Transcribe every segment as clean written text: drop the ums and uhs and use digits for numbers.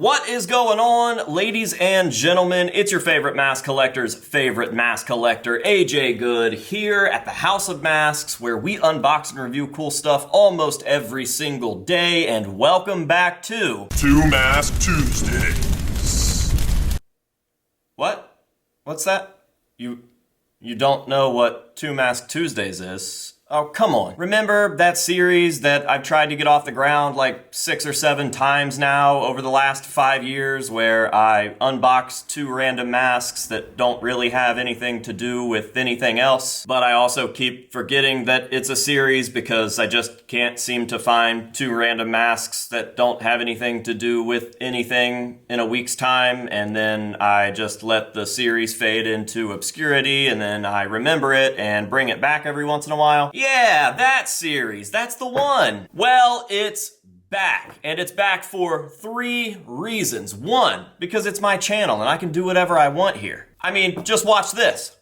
What is going on, ladies and gentlemen? It's your favorite mask collector's favorite mask collector, AJ Good, here at the House of Masks, where we unbox and review cool stuff almost every single day, and welcome back to Two Mask Tuesdays. What? What's that? You don't know what Two Mask Tuesdays is? Oh, come on. Remember that series that I've tried to get off the ground like 6 or 7 times now over the last 5 years, where I unbox 2 random masks that don't really have anything to do with anything else, but I also keep forgetting that it's a series because I just can't seem to find 2 random masks that don't have anything to do with anything in a week's time, and then I just let the series fade into obscurity, and then I remember it and bring it back every once in a while. Yeah, that series, that's the one. Well, it's back, and it's back for 3 reasons. 1, because it's my channel and I can do whatever I want here. I mean, just watch this.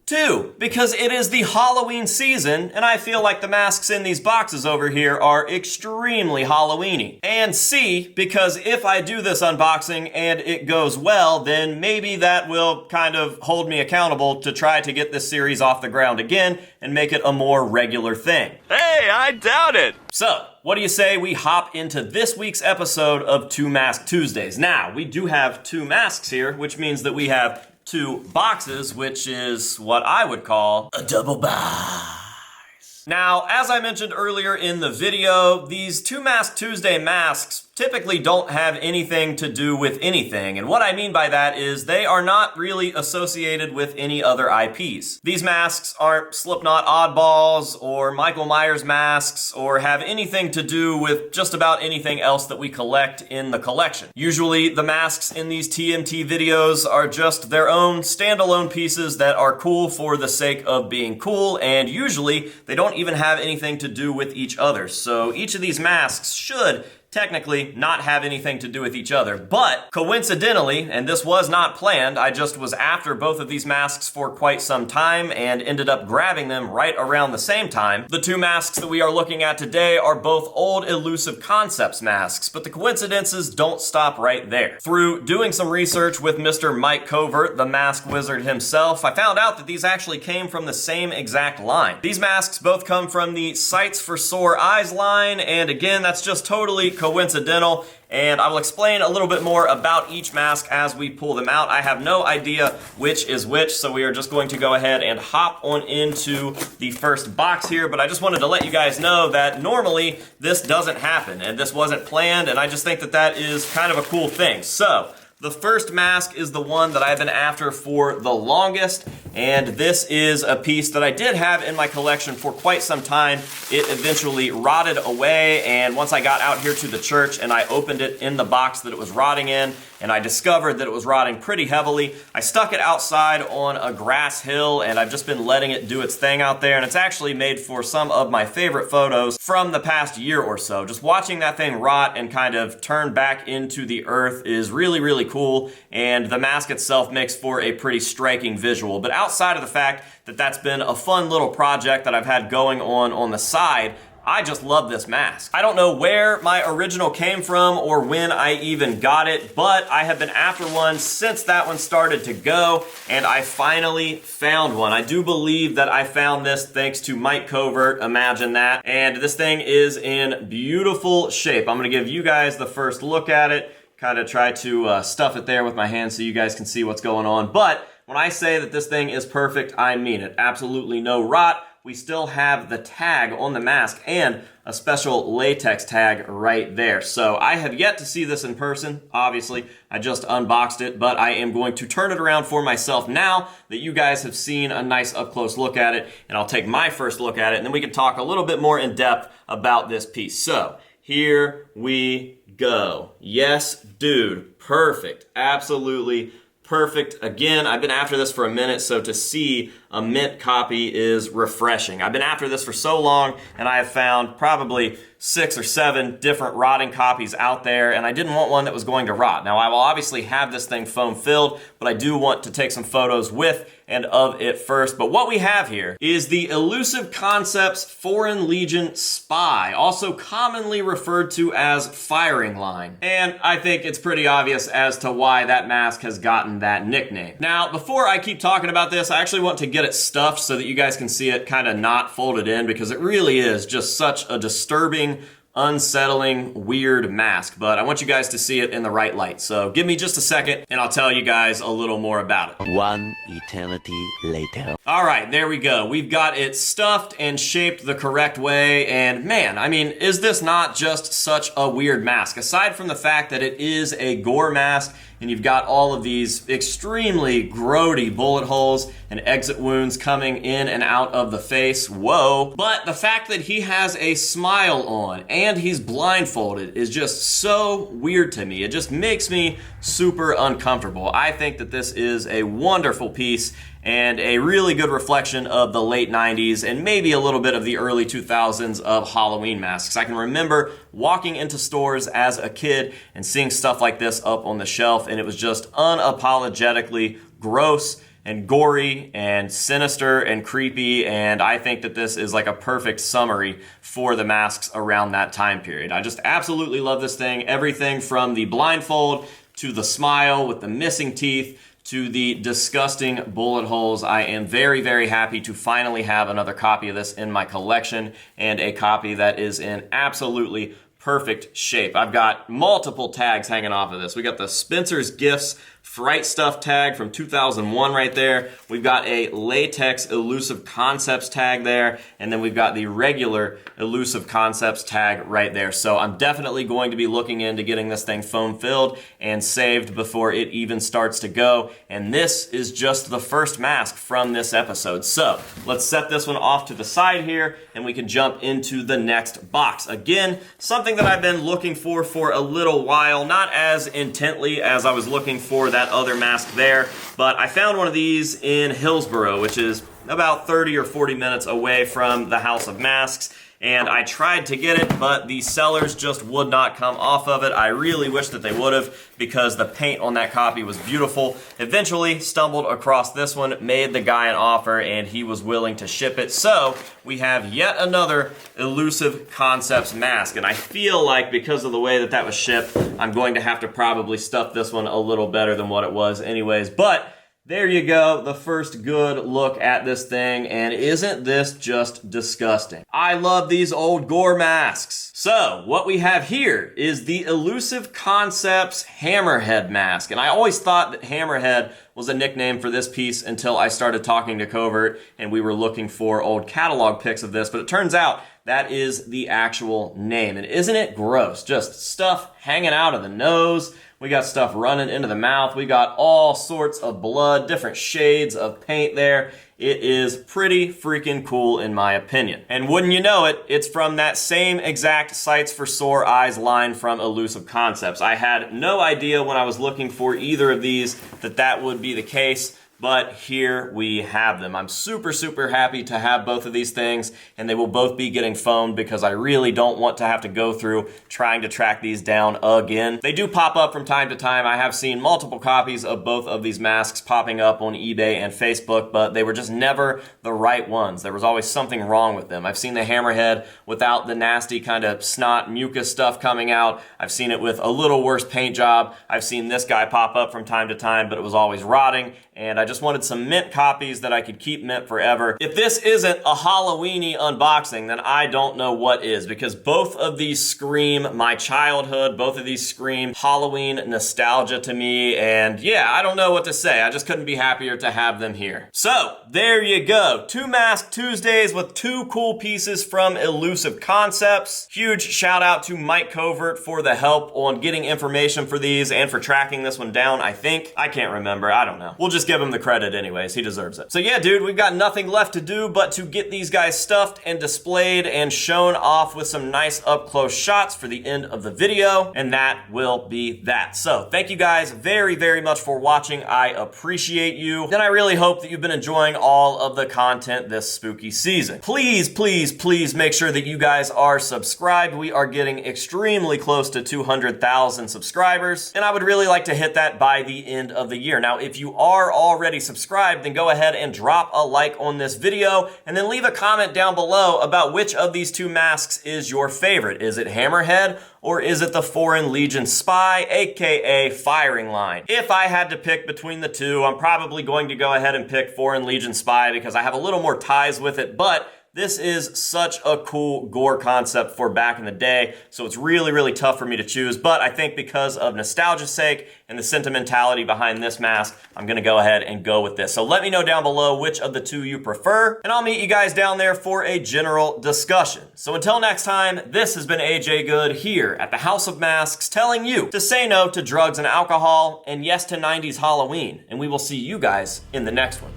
2, because it is the Halloween season, and I feel like the masks in these boxes over here are extremely Halloween-y. And C, because if I do this unboxing and it goes well, then maybe that will kind of hold me accountable to try to get this series off the ground again and make it a more regular thing. Hey, I doubt it! So, what do you say we hop into this week's episode of Two Mask Tuesdays? Now, we do have 2 masks here, which means that we have 2 boxes, which is what I would call a double box. Now, as I mentioned earlier in the video, these Two Mask Tuesday masks typically don't have anything to do with anything, and what I mean by that is they are not really associated with any other IPs. These masks aren't Slipknot oddballs or Michael Myers masks or have anything to do with just about anything else that we collect in the collection. Usually the masks in these TMT videos are just their own standalone pieces that are cool for the sake of being cool, and usually they don't even have anything to do with each other. So each of these masks should technically not have anything to do with each other, but coincidentally, and this was not planned, I just was after both of these masks for quite some time and ended up grabbing them right around the same time. The 2 masks that we are looking at today are both old Elusive Concepts masks, but the coincidences don't stop right there. Through doing some research with Mr. Mike Covert, the mask wizard himself, I found out that these actually came from the same exact line. These masks both come from the Sights for Sore Eyes line, and again, that's just totally coincidental, and I will explain a little bit more about each mask as we pull them out. I have no idea which is which, so we are just going to go ahead and hop on into the first box here, but I just wanted to let you guys know that normally this doesn't happen, and this wasn't planned, and I just think that that is kind of a cool thing. So, the first mask is the one that I've been after for the longest, and this is a piece that I did have in my collection for quite some time. It eventually rotted away, and once I got out here to the church and I opened it in the box that it was rotting in, and I discovered that it was rotting pretty heavily, I stuck it outside on a grass hill, and I've just been letting it do its thing out there, and it's actually made for some of my favorite photos from the past year or so. Just watching that thing rot and kind of turn back into the earth is really, really cool, and the mask itself makes for a pretty striking visual. But outside of the fact that that's been a fun little project that I've had going on the side, I just love this mask. I don't know where my original came from or when I even got it, but I have been after one since that one started to go, and I finally found one. I do believe that I found this thanks to Mike Covert, imagine that, and this thing is in beautiful shape. I'm gonna give you guys the first look at it, kind of try to stuff it there with my hand so you guys can see what's going on, but when I say that this thing is perfect, I mean it. Absolutely no rot. We still have the tag on the mask and a special latex tag right there. So I have yet to see this in person, obviously. I just unboxed it, but I am going to turn it around for myself now that you guys have seen a nice up-close look at it, and I'll take my first look at it, and then we can talk a little bit more in depth about this piece. So here we go. Yes, dude, perfect, absolutely perfect. Again, I've been after this for a minute, so to see a mint copy is refreshing. I've been after this for so long, and I have found probably 6 or 7 different rotting copies out there, and I didn't want one that was going to rot. Now, I will obviously have this thing foam filled, but I do want to take some photos with and of it first. But what we have here is the Elusive Concepts Foreign Legion Spy, also commonly referred to as Firing Line. And I think it's pretty obvious as to why that mask has gotten that nickname. Now, before I keep talking about this, I actually want to get it stuffed so that you guys can see it kind of not folded in, because it really is just such a disturbing, unsettling, weird mask, but I want you guys to see it in the right light. So give me just a second and I'll tell you guys a little more about it. One eternity later. All right, there we go. We've got it stuffed and shaped the correct way, and man, I mean, is this not just such a weird mask? Aside from the fact that it is a gore mask, and you've got all of these extremely grody bullet holes and exit wounds coming in and out of the face. Whoa. But the fact that he has a smile on and he's blindfolded is just so weird to me. It just makes me super uncomfortable. I think that this is a wonderful piece and a really good reflection of the late 90s and maybe a little bit of the early 2000s of Halloween masks. I can remember walking into stores as a kid and seeing stuff like this up on the shelf, and it was just unapologetically gross and gory and sinister and creepy, and I think that this is like a perfect summary for the masks around that time period. I just absolutely love this thing. Everything from the blindfold to the smile with the missing teeth to the disgusting bullet holes. I am very, very happy to finally have another copy of this in my collection, and a copy that is in absolutely perfect shape. I've got multiple tags hanging off of this. We got the Spencer's Gifts Fright Stuff tag from 2001 right there. We've got a latex Elusive Concepts tag there, and then we've got the regular Elusive Concepts tag right there. So I'm definitely going to be looking into getting this thing foam filled and saved before it even starts to go. And this is just the first mask from this episode. So let's set this one off to the side here, and we can jump into the next box. Again, something that I've been looking for a little while, not as intently as I was looking for that other mask there, but I found one of these in Hillsboro, which is about 30 or 40 minutes away from the House of Masks, and I tried to get it, but the sellers just would not come off of it. I really wish that they would have, because the paint on that copy was beautiful. Eventually stumbled across this one, made the guy an offer, and he was willing to ship it. So we have yet another Elusive Concepts mask, and I feel like because of the way that that was shipped, I'm going to have to probably stuff this one a little better than what it was anyways. But there you go, the first good look at this thing, and isn't this just disgusting? I love these old gore masks. So, what we have here is the Elusive Concepts Hammerhead mask, and I always thought that Hammerhead was a nickname for this piece until I started talking to Covert, and we were looking for old catalog pics of this, but it turns out that is the actual name. And isn't it gross? Just stuff hanging out of the nose. We got stuff running into the mouth. We got all sorts of blood, different shades of paint there. It is pretty freaking cool in my opinion. And wouldn't you know it, it's from that same exact Sights for Sore Eyes line from Elusive Concepts. I had no idea when I was looking for either of these that that would be the case, but here we have them. I'm super, super happy to have both of these things, and they will both be getting foamed because I really don't want to have to go through trying to track these down again. They do pop up from time to time. I have seen multiple copies of both of these masks popping up on eBay and Facebook, but they were just never the right ones. There was always something wrong with them. I've seen the Hammerhead without the nasty kind of snot mucus stuff coming out. I've seen it with a little worse paint job. I've seen this guy pop up from time to time, but it was always rotting, and I just wanted some mint copies that I could keep mint forever. If this isn't a Halloweeny unboxing, then I don't know what is, because both of these scream my childhood, both of these scream Halloween nostalgia to me, and yeah, I don't know what to say. I just couldn't be happier to have them here. So, there you go. 2 Mask Tuesdays with 2 cool pieces from Elusive Concepts. Huge shout out to Mike Covert for the help on getting information for these and for tracking this one down, I think. I can't remember, I don't know. We'll just give him the credit anyways. He deserves it. So yeah, dude, we've got nothing left to do but to get these guys stuffed and displayed and shown off with some nice up close shots for the end of the video. And that will be that. So thank you guys very, very much for watching. I appreciate you. And I really hope that you've been enjoying all of the content this spooky season. Please, please, please make sure that you guys are subscribed. We are getting extremely close to 200,000 subscribers. And I would really like to hit that by the end of the year. Now, if you are already subscribed, then go ahead and drop a like on this video and then leave a comment down below about which of these two masks is your favorite. Is it Hammerhead or is it the Foreign Legion Spy, aka Firing Line? If I had to pick between the two, I'm probably going to go ahead and pick Foreign Legion Spy because I have a little more ties with it, but this is such a cool gore concept for back in the day, so it's really, really tough for me to choose, but I think because of nostalgia's sake and the sentimentality behind this mask, I'm gonna go ahead and go with this. So let me know down below which of the two you prefer, and I'll meet you guys down there for a general discussion. So until next time, this has been AJ Good here at the House of Masks telling you to say no to drugs and alcohol, and yes to 90s Halloween, and we will see you guys in the next one.